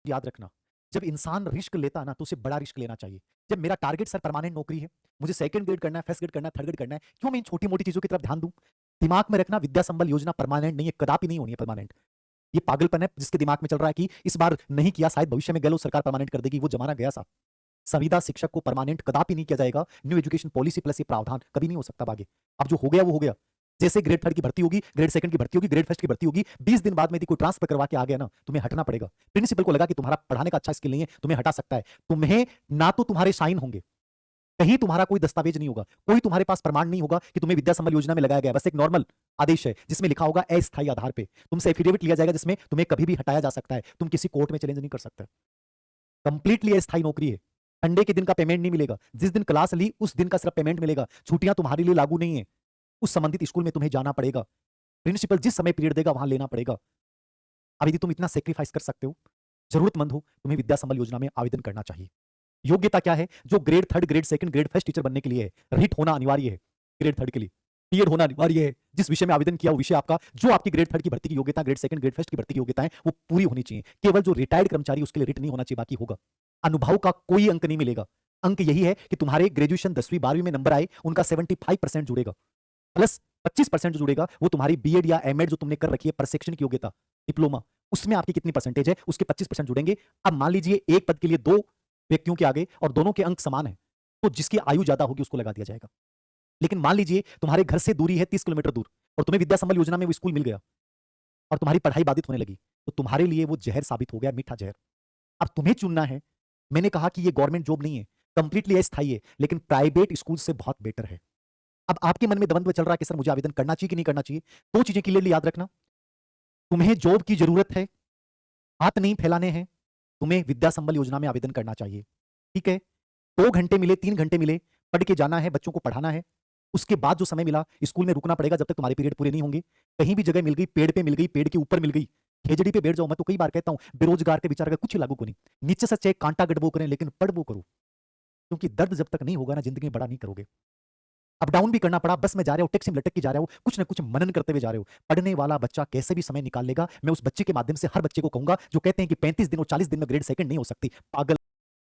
याद रखना, जब इंसान रिस्क लेता है ना तो उसे बड़ा रिस्क लेना चाहिए। जब मेरा टारगेट सर परमानेंट नौकरी है, मुझे सेकंड ग्रेड करना है, फर्स्ट ग्रेड करना है, थर्ड ग्रेड करना है, क्यों मैं इन छोटी-मोटी चीज़ों की तरफ ध्यान दूँ? दिमाग में रखना, विद्या संबल योजना परमानेंट नहीं है, कदापि नहीं होनी है परमानेंट। ये पागलपन है जिसके दिमाग में चल रहा है कि इस बार नहीं किया, शायद भविष्य में गहलोत सरकार परमानेंट कर देगी, वो ज़माना गया साहब। संविदा शिक्षक को परमानेंट कदापि नहीं किया जाएगा। न्यू एजुकेशन पॉलिसी प्लस ये प्रावधान कभी नहीं हो सकता अब आगे। अब जो हो गया वो हो गया। जैसे ग्रेड थर्ड की भर्ती होगी, ग्रेड सेकंड की भर्ती होगी, ग्रेड फर्स्ट की भर्ती होगी, 20 दिन बाद में यदि कोई ट्रांसफर करवा के आ गया ना, तुम्हें हटना पड़ेगा। प्रिंसिपल को लगा कि तुम्हारा पढ़ाने का अच्छा स्किल नहीं है, तुम्हें हटा सकता है। तुम्हें ना तो तुम्हारे साइन होंगे, कहीं तुम्हारा कोई दस्तावेज नहीं होगा, कोई तुम्हारे पास प्रमाण नहीं होगा कि तुम्हें विद्या संबल योजना में लगाया गया। बस एक नॉर्मल आदेश है जिसमें लिखा होगा अस्थायी आधार पे। तुमसे एफिडेविट लिया जाएगा जिसमें तुम्हें कभी भी हटाया जा सकता है। तुम किसी कोर्ट में चैलेंज नहीं कर सकते। कंप्लीटली अस्थायी नौकरी है। संडे के दिन का पेमेंट नहीं मिलेगा। जिस दिन क्लास ली उस दिन का सिर्फ पेमेंट मिलेगा। छुट्टियां तुम्हारे लिए लागू नहीं है। उस संबंधित स्कूल में तुम्हें जाना पड़ेगा। प्रिंसिपल जिस समय पीरियड देगा वहां लेना पड़ेगा। अब यदि तुम इतना सेक्रीफाइस कर सकते हो, जरूरतमंद हो, तुम्हें विद्या संबल योजना में आवेदन करना चाहिए। योग्यता क्या है? जो grade third, grade second, grade first teacher बनने के लिए है, रिट होना अनिवार्य है। ग्रेड थर्ड के लिए पीएड होना अनिवार्य है। जिस विषय में आवेदन किया वो विषय आपका, जो आपकी ग्रेड थर्ड की भर्ती की योग्यता, ग्रेड सेकंड, ग्रेड फर्स्ट की भर्ती की योग्यता है, वो पूरी होनी चाहिए। केवल जो रिटायर्ड कर्मचारी उसके लिए रिट नहीं होना चाहिए, बाकी होगा। अनुभव का कोई अंक नहीं मिलेगा। अंक यही है कि तुम्हारे ग्रेजुएशन 10वीं 12वीं में नंबर आए, उनका 75% जुड़ेगा, प्लस 25% जो जुड़ेगा वो तुम्हारी बीएड या एमएड जो तुमने कर रखी है प्रशिक्षण की योग्यता, डिप्लोमा, उसमें आपकी कितनी परसेंटेज है, उसके 25% जुड़ेंगे। अब मान लीजिए एक पद के लिए दो व्यक्तियों के आगे और दोनों के अंक समान है, तो जिसकी आयु ज्यादा होगी उसको लगा दिया जाएगा। लेकिन मान लीजिए तुम्हारे घर से दूरी है 30 किलोमीटर दूर और तुम्हें विद्या संबल योजना में वो स्कूल मिल गया और तुम्हारी पढ़ाई बाधित होने लगी, तो तुम्हारे लिए वो जहर साबित हो गया, मीठा जहर। अब तुम्हें चुनना है। मैंने कहा कि ये गवर्नमेंट जॉब नहीं है, कंप्लीटली अस्थायी है, लेकिन प्राइवेट स्कूल से बहुत बेटर है। अब आपके मन में द्वंद्व चल रहा है कि सर मुझे आवेदन करना चाहिए कि नहीं करना चाहिए। दो चीजें क्लियरली याद रखना, तुम्हें जॉब की जरूरत है, हाथ नहीं फैलाने हैं, तुम्हें विद्या संबल योजना में आवेदन करना चाहिए। ठीक है, 2 घंटे मिले, 3 घंटे मिले, पढ़ के जाना है, बच्चों को पढ़ाना है। उसके बाद जो समय मिला स्कूल में रुकना पड़ेगा जब तक तुम्हारे पीरियड पूरे नहीं होंगे। कहीं भी जगह मिल गई, पेड़ पे मिल गई, पेड़ के ऊपर मिल गई, खेजड़ी पे बैठ जाओ। मैं तो कई बार कहता हूं बेरोजगार के विचार का कुछ लागू को नहीं, नीचे से चाहे कांटा गड़बो करें लेकिन पढ़ वो करो, क्योंकि दर्द जब तक नहीं होगा ना जिंदगी में बड़ा नहीं करोगे। अप डाउन भी करना पड़ा, बस में जा रहे हो, टैक्सी में लटक के जा रहे हो, कुछ ना कुछ मनन करते हुए जा रहे हो। पढ़ने वाला बच्चा कैसे भी समय निकाल लेगा। मैं उस बच्चे के माध्यम से हर बच्चे को कहूंगा जो कहते हैं कि 35 दिन और 40 दिन में ग्रेड सेकंड नहीं हो सकती, पागल।